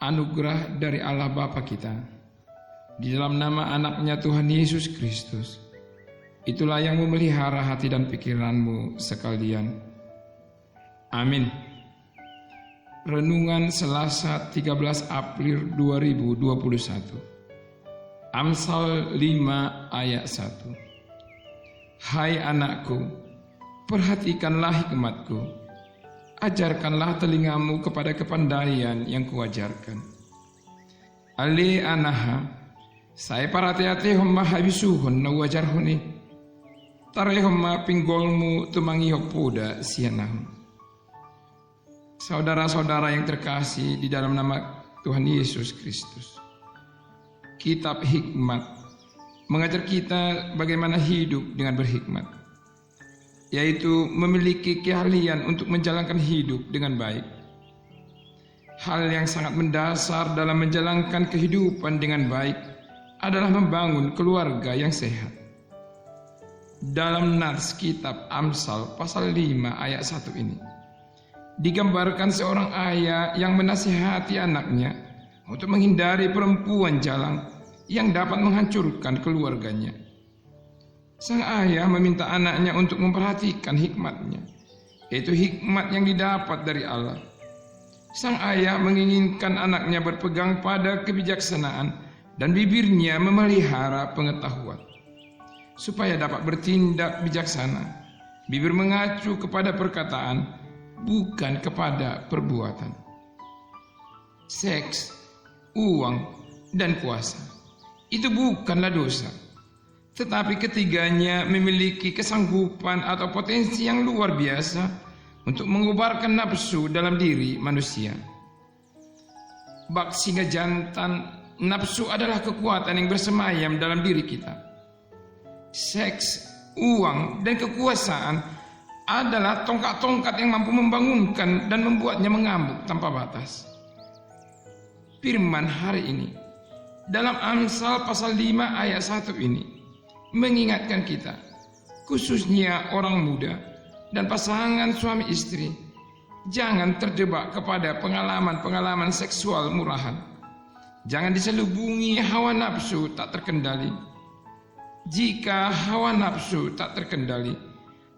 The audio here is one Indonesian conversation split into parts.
anugerah dari Allah Bapa kita, di dalam nama anaknya Tuhan Yesus Kristus. Itulah yang memelihara hati dan pikiranmu sekalian. Amin. Renungan Selasa 13 April 2021. Amsal 5 ayat 1. Hai anakku, perhatikanlah hikmatku, ajarkanlah telingamu kepada kepandaian yang kuajarkan. Ale anaha, saya parati-ati homma habisuhun na wajarhuni, tare homma pinggolmu tumangiho poda sianahun. Saudara-saudara yang terkasih di dalam nama Tuhan Yesus Kristus, kitab hikmat mengajar kita bagaimana hidup dengan berhikmat, yaitu memiliki keahlian untuk menjalankan hidup dengan baik. Hal yang sangat mendasar dalam menjalankan kehidupan dengan baik adalah membangun keluarga yang sehat. Dalam nats kitab Amsal pasal 5 ayat 1 ini digambarkan seorang ayah yang menasihati anaknya untuk menghindari perempuan jalang yang dapat menghancurkan keluarganya. Sang ayah meminta anaknya untuk memperhatikan hikmatnya, yaitu hikmat yang didapat dari Allah. Sang ayah menginginkan anaknya berpegang pada kebijaksanaan dan bibirnya memelihara pengetahuan, supaya dapat bertindak bijaksana. Bibir mengacu kepada perkataan, bukan kepada perbuatan. Seks, uang, dan kuasa itu bukanlah dosa, tetapi ketiganya memiliki kesanggupan atau potensi yang luar biasa untuk mengobarkan nafsu dalam diri manusia. Bak singa jantan, nafsu adalah kekuatan yang bersemayam dalam diri kita. Seks, uang, dan kekuasaan adalah tongkat-tongkat yang mampu membangunkan dan membuatnya mengamuk tanpa batas. Firman hari ini dalam Amsal pasal 5 ayat 1 ini mengingatkan kita, khususnya orang muda dan pasangan suami istri, jangan terjebak kepada pengalaman-pengalaman seksual murahan. Jangan diselubungi hawa nafsu tak terkendali. Jika hawa nafsu tak terkendali,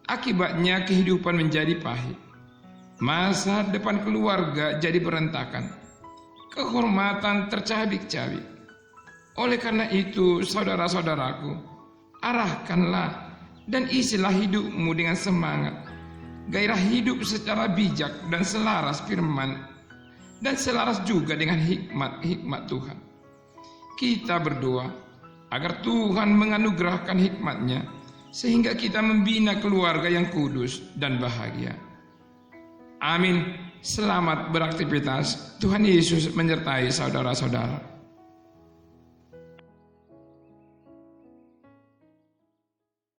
akibatnya kehidupan menjadi pahit, masa depan keluarga jadi berantakan, kehormatan tercabik-cabik. Oleh karena itu, saudara-saudaraku, arahkanlah dan isilah hidupmu dengan semangat, gairah hidup secara bijak dan selaras firman, dan selaras juga dengan hikmat Tuhan. Kita berdoa agar Tuhan menganugerahkan hikmatnya, sehingga kita membina keluarga yang kudus dan bahagia. Amin. Selamat beraktivitas. Tuhan Yesus menyertai saudara-saudara.